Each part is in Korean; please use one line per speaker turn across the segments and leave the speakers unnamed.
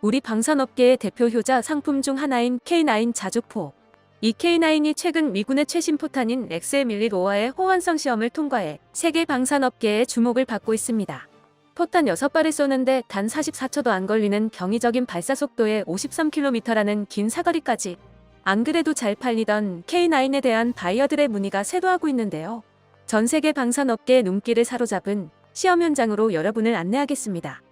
우리 방산업계의 대표 효자 상품 중 하나인 K9 자주포. 이 K9이 최근 미군의 최신 포탄인 XM115와의 호환성 시험을 통과해 세계 방산업계의 주목을 받고 있습니다. 포탄 6발을 쏘는데 단 44초도 안 걸리는 경이적인 발사 속도의 53km라는 긴 사거리까지. 안 그래도 잘 팔리던 K9에 대한 바이어들의 문의가 쇄도하고 있는데요. 전 세계 방산업계의 눈길을 사로잡은 시험 현장으로 여러분을 안내하겠습니다.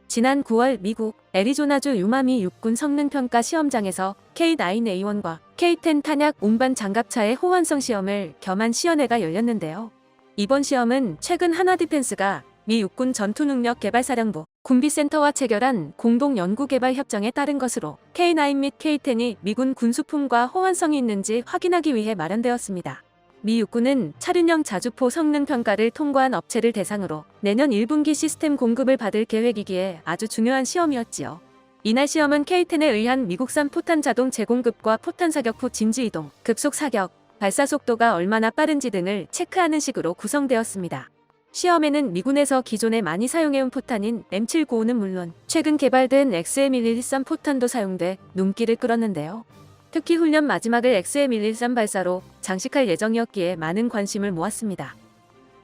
지난 9월 미국 애리조나주 유마미 육군 성능평가 시험장에서 K9A1과 K10 탄약 운반 장갑차의 호환성 시험을 겸한 시연회가 열렸는데요. 이번 시험은 최근 하나디펜스가 미 육군 전투능력개발사령부 군비센터와 체결한 공동 연구개발 협정에 따른 것으로 K9 및 K10이 미군 군수품과 호환성이 있는지 확인하기 위해 마련되었습니다. 미 육군은 차륜형 자주포 성능 평가를 통과한 업체를 대상으로 내년 1분기 시스템 공급을 받을 계획이기에 아주 중요한 시험이었지요. 이날 시험은 K10에 의한 미국산 포탄 자동 재공급과 포탄 사격 후 진지 이동, 급속 사격, 발사 속도가 얼마나 빠른지 등을 체크하는 식으로 구성되었습니다. 시험에는 미군에서 기존에 많이 사용해온 포탄인 M795는 물론 최근 개발된 XM113 포탄도 사용돼 눈길을 끌었는데요. 특히 훈련 마지막을 XM113 발사로 장식할 예정이었기에 많은 관심을 모았습니다.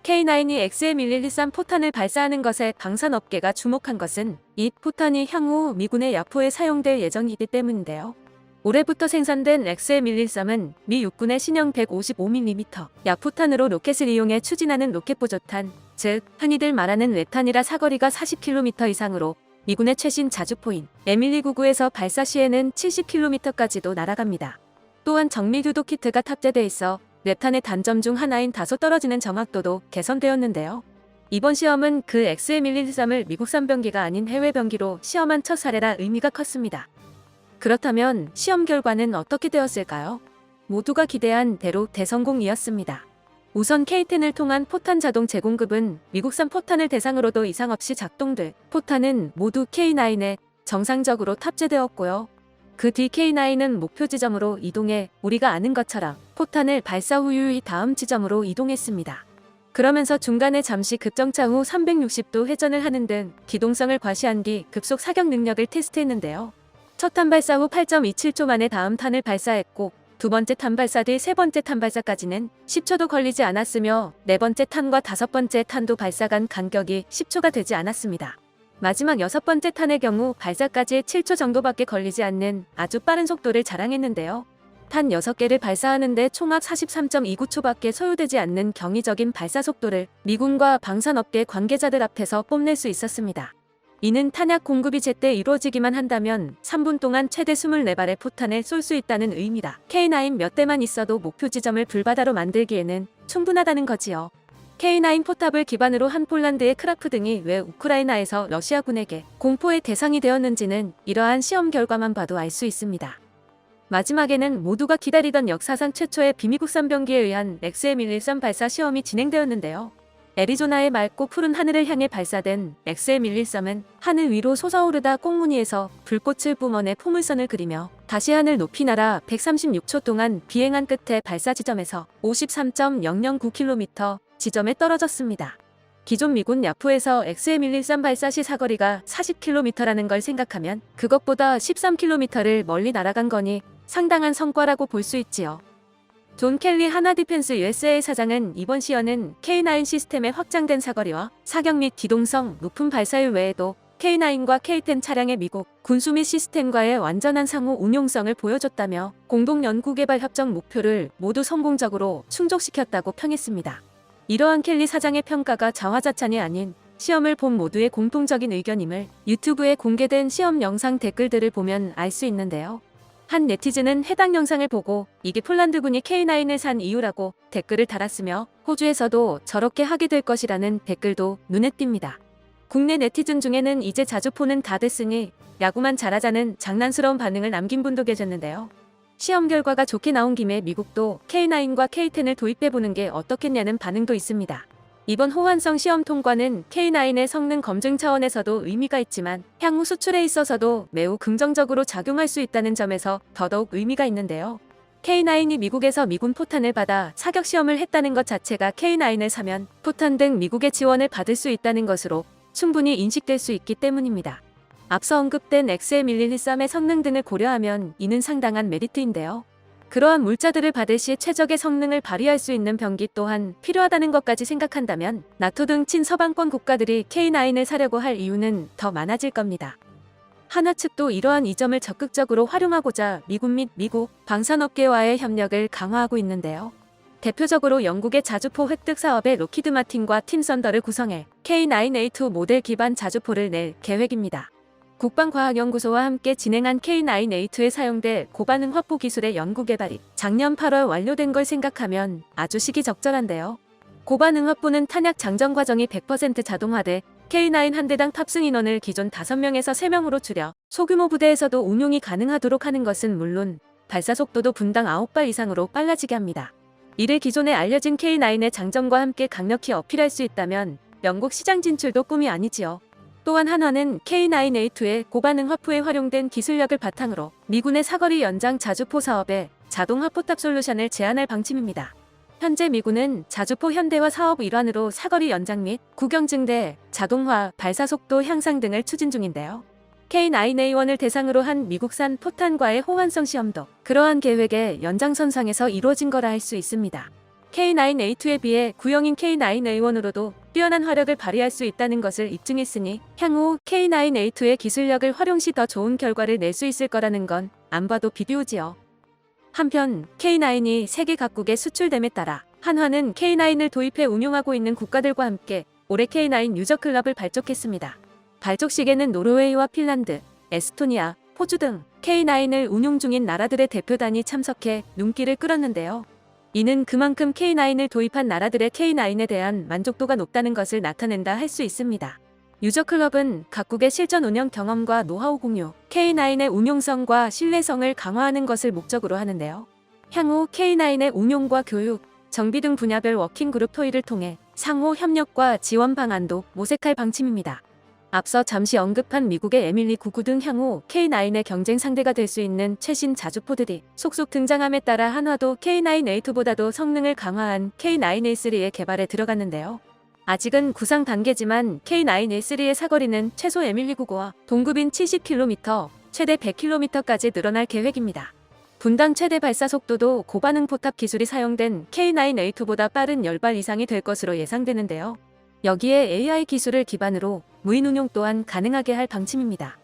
K9이 XM113 포탄을 발사하는 것에 방산업계가 주목한 것은 이 포탄이 향후 미군의 야포에 사용될 예정이기 때문인데요. 올해부터 생산된 XM113은 미 육군의 신형 155mm 야포탄으로 로켓을 이용해 추진하는 로켓보조탄, 즉 흔히들 말하는 랩탄이라 사거리가 40km 이상으로 미군의 최신 자주포인 M1299에서 발사 시에는 70km까지도 날아갑니다. 또한 정밀유도 키트가 탑재돼 있어 랩탄의 단점 중 하나인 다소 떨어지는 정확도도 개선되었는데요. 이번 시험은 그 XM113을 미국산 병기가 아닌 해외 병기로 시험한 첫 사례라 의미가 컸습니다. 그렇다면 시험 결과는 어떻게 되었을까요? 모두가 기대한 대로 대성공이었습니다. 우선 K10을 통한 포탄 자동 재공급은 미국산 포탄을 대상으로도 이상 없이 작동돼 포탄은 모두 K9에 정상적으로 탑재되었고요. 그 뒤 K9은 목표 지점으로 이동해 우리가 아는 것처럼 포탄을 발사 후 유유히 다음 지점으로 이동했습니다. 그러면서 중간에 잠시 급정차 후 360도 회전을 하는 등 기동성을 과시한 뒤 급속 사격 능력을 테스트했는데요. 첫 탄 발사 후 8.27초 만에 다음 탄을 발사했고 두 번째 탄 발사 뒤 세 번째 탄 발사까지는 10초도 걸리지 않았으며 네 번째 탄과 다섯 번째 탄도 발사 간 간격이 10초가 되지 않았습니다. 마지막 여섯 번째 탄의 경우 발사까지 7초 정도밖에 걸리지 않는 아주 빠른 속도를 자랑했는데요. 탄 6개를 발사하는데 총합 43.29초밖에 소요되지 않는 경이적인 발사 속도를 미군과 방산업계 관계자들 앞에서 뽐낼 수 있었습니다. 이는 탄약 공급이 제때 이루어지기만 한다면 3분 동안 최대 24발의 포탄을 쏠 수 있다는 의미다. K9 몇 대만 있어도 목표 지점을 불바다로 만들기에는 충분하다는 거지요. K9 포탑을 기반으로 한 폴란드의 크라프 등이 왜 우크라이나에서 러시아군에게 공포의 대상이 되었는지는 이러한 시험 결과만 봐도 알 수 있습니다. 마지막에는 모두가 기다리던 역사상 최초의 비미국산 병기에 의한 XM113 발사 시험이 진행되었는데요. 애리조나의 맑고 푸른 하늘을 향해 발사된 XM113은 하늘 위로 솟아오르다 꽁무니에서 불꽃을 뿜어내 포물선을 그리며 다시 하늘 높이 날아 136초 동안 비행한 끝에 발사 지점에서 53.009km 지점에 떨어졌습니다. 기존 미군 야포에서 XM113 발사 시 사거리가 40km라는 걸 생각하면 그것보다 13km를 멀리 날아간 거니 상당한 성과라고 볼 수 있지요. 존 켈리 하나디펜스 USA 사장은 이번 시연은 K9 시스템의 확장된 사거리와 사격 및 기동성, 높은 발사율 외에도 K9과 K10 차량의 미국 군수 및 시스템과의 완전한 상호 운용성을 보여줬다며 공동 연구개발 협정 목표를 모두 성공적으로 충족시켰다고 평했습니다. 이러한 켈리 사장의 평가가 자화자찬이 아닌 시험을 본 모두의 공통적인 의견임을 유튜브에 공개된 시험 영상 댓글들을 보면 알 수 있는데요. 한 네티즌은 해당 영상을 보고 이게 폴란드군이 K9을 산 이유라고 댓글을 달았으며 호주에서도 저렇게 하게 될 것이라는 댓글도 눈에 띕니다. 국내 네티즌 중에는 이제 자주포는 다 됐으니 야구만 잘하자는 장난스러운 반응을 남긴 분도 계셨는데요. 시험 결과가 좋게 나온 김에 미국도 K9과 K10을 도입해보는 게 어떻겠냐는 반응도 있습니다. 이번 호환성 시험 통과는 K9의 성능 검증 차원에서도 의미가 있지만 향후 수출에 있어서도 매우 긍정적으로 작용할 수 있다는 점에서 더더욱 의미가 있는데요. K9이 미국에서 미군 포탄을 받아 사격 시험을 했다는 것 자체가 K9을 사면 포탄 등 미국의 지원을 받을 수 있다는 것으로 충분히 인식될 수 있기 때문입니다. 앞서 언급된 XM1113의 성능 등을 고려하면 이는 상당한 메리트인데요. 그러한 물자들을 받을 시 최적의 성능을 발휘할 수 있는 병기 또한 필요하다는 것까지 생각한다면 나토 등 친서방권 국가들이 K9을 사려고 할 이유는 더 많아질 겁니다. 한화 측도 이러한 이점을 적극적으로 활용하고자 미군 및 미국 방산업계와의 협력을 강화하고 있는데요. 대표적으로 영국의 자주포 획득 사업에 로키드 마틴과 팀 썬더를 구성해 K9A2 모델 기반 자주포를 낼 계획입니다. 국방과학연구소와 함께 진행한 K9A2에 사용될 고반응 화포 기술의 연구 개발이 작년 8월 완료된 걸 생각하면 아주 시기적절한데요. 고반응 화포는 탄약 장전 과정이 100% 자동화돼 K9 한 대당 탑승 인원을 기존 5명에서 3명으로 줄여 소규모 부대에서도 운용이 가능하도록 하는 것은 물론 발사 속도도 분당 9발 이상으로 빨라지게 합니다. 이를 기존에 알려진 K9의 장점과 함께 강력히 어필할 수 있다면 영국 시장 진출도 꿈이 아니지요. 또한 한화는 K9A2의 고반응 화포에 활용된 기술력을 바탕으로 미군의 사거리 연장 자주포 사업에 자동 화포탑 솔루션을 제안할 방침입니다. 현재 미군은 자주포 현대화 사업 일환으로 사거리 연장 및 구경 증대, 자동화, 발사 속도 향상 등을 추진 중인데요. K9A1을 대상으로 한 미국산 포탄과의 호환성 시험도 그러한 계획의 연장선상에서 이루어진 거라 할 수 있습니다. K9A2에 비해 구형인 K9A1으로도 뛰어난 화력을 발휘할 수 있다는 것을 입증했으니 향후 K9A2의 기술력을 활용 시 더 좋은 결과를 낼 수 있을 거라는 건 안 봐도 비디오지요. 한편 K9이 세계 각국에 수출됨에 따라 한화는 K9을 도입해 운용하고 있는 국가들과 함께 올해 K9 유저 클럽을 발족했습니다. 발족 시에는 노르웨이와 핀란드, 에스토니아, 호주 등 K9을 운용 중인 나라들의 대표단이 참석해 눈길을 끌었는데요. 이는 그만큼 K9을 도입한 나라들의 K9에 대한 만족도가 높다는 것을 나타낸다 할 수 있습니다. 유저클럽은 각국의 실전 운영 경험과 노하우 공유, K9의 운용성과 신뢰성을 강화하는 것을 목적으로 하는데요. 향후 K9의 운용과 교육, 정비 등 분야별 워킹그룹 토의를 통해 상호 협력과 지원 방안도 모색할 방침입니다. 앞서 잠시 언급한 미국의 에밀리 99 등 향후 K9의 경쟁 상대가 될 수 있는 최신 자주포들이 속속 등장함에 따라 한화도 K9A2보다도 성능을 강화한 K9A3의 개발에 들어갔는데요. 아직은 구상 단계지만 K9A3의 사거리는 최소 에밀리 99와 동급인 70km, 최대 100km까지 늘어날 계획입니다. 분당 최대 발사 속도도 고반응 포탑 기술이 사용된 K9A2보다 빠른 10발 이상이 될 것으로 예상되는데요. 여기에 AI 기술을 기반으로 무인 운용 또한 가능하게 할 방침입니다.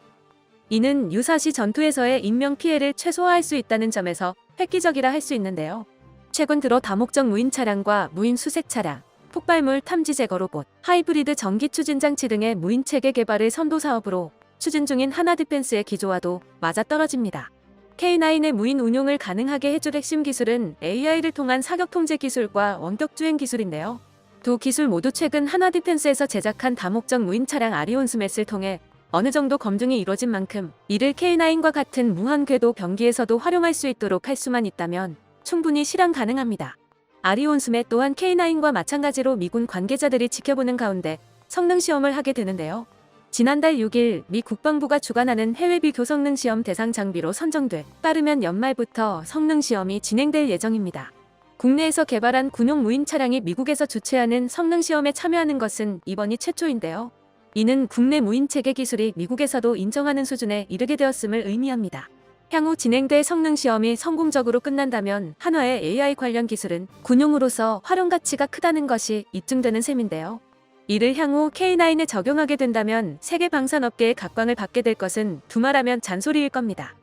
이는 유사시 전투에서의 인명피해를 최소화할 수 있다는 점에서 획기적이라 할 수 있는데요. 최근 들어 다목적 무인 차량과 무인 수색 차량, 폭발물 탐지 제거 로봇, 하이브리드 전기 추진 장치 등의 무인 체계 개발을 선도 사업으로 추진 중인 하나디펜스의 기조와도 맞아떨어집니다. K9의 무인 운용을 가능하게 해줄 핵심 기술은 AI를 통한 사격 통제 기술과 원격 주행 기술인데요. 두 기술 모두 최근 하나디펜스에서 제작한 다목적 무인 차량 아리온 스맷을 통해 어느 정도 검증이 이뤄진 만큼 이를 K9과 같은 무한 궤도 병기에서도 활용할 수 있도록 할 수만 있다면 충분히 실현 가능합니다. 아리온 스맷 또한 K9과 마찬가지로 미군 관계자들이 지켜보는 가운데 성능 시험을 하게 되는데요. 지난달 6일 미 국방부가 주관하는 해외 비교 성능 시험 대상 장비로 선정돼 빠르면 연말부터 성능 시험이 진행될 예정입니다. 국내에서 개발한 군용 무인 차량이 미국에서 주최하는 성능 시험에 참여하는 것은 이번이 최초인데요. 이는 국내 무인 체계 기술이 미국에서도 인정하는 수준에 이르게 되었음을 의미합니다. 향후 진행될 성능 시험이 성공적으로 끝난다면 한화의 AI 관련 기술은 군용으로서 활용 가치가 크다는 것이 입증되는 셈인데요. 이를 향후 K9에 적용하게 된다면 세계 방산업계의 각광을 받게 될 것은 두말하면 잔소리일 겁니다.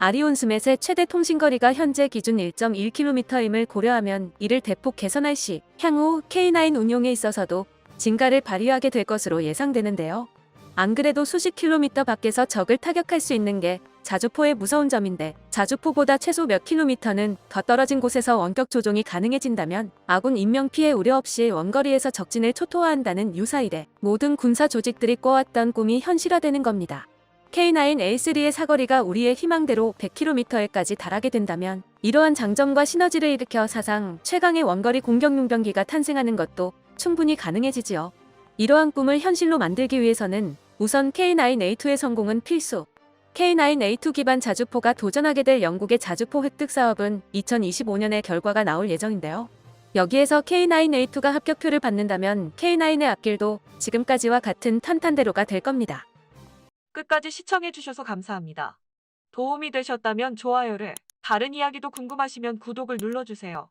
아리온 스맷의 최대 통신거리가 현재 기준 1.1km임을 고려하면 이를 대폭 개선할 시 향후 K9 운용에 있어서도 진가를 발휘하게 될 것으로 예상되는데요. 안 그래도 수십 킬로미터 밖에서 적을 타격할 수 있는 게 자주포의 무서운 점인데 자주포보다 최소 몇 킬로미터는 더 떨어진 곳에서 원격 조종이 가능해진다면 아군 인명피해 우려 없이 원거리에서 적진을 초토화한다는 유사일에 모든 군사 조직들이 꿔왔던 꿈이 현실화되는 겁니다. K9A3의 사거리가 우리의 희망대로 100km에까지 달하게 된다면 이러한 장점과 시너지를 일으켜 사상 최강의 원거리 공격 용병기가 탄생하는 것도 충분히 가능해지지요. 이러한 꿈을 현실로 만들기 위해서는 우선 K9A2의 성공은 필수. K9A2 기반 자주포가 도전하게 될 영국의 자주포 획득 사업은 2025년에 결과가 나올 예정인데요. 여기에서 K9A2가 합격표를 받는다면 K9의 앞길도 지금까지와 같은 탄탄대로가 될 겁니다.
끝까지 시청해주셔서 감사합니다. 도움이 되셨다면 좋아요를, 다른 이야기도 궁금하시면 구독을 눌러주세요.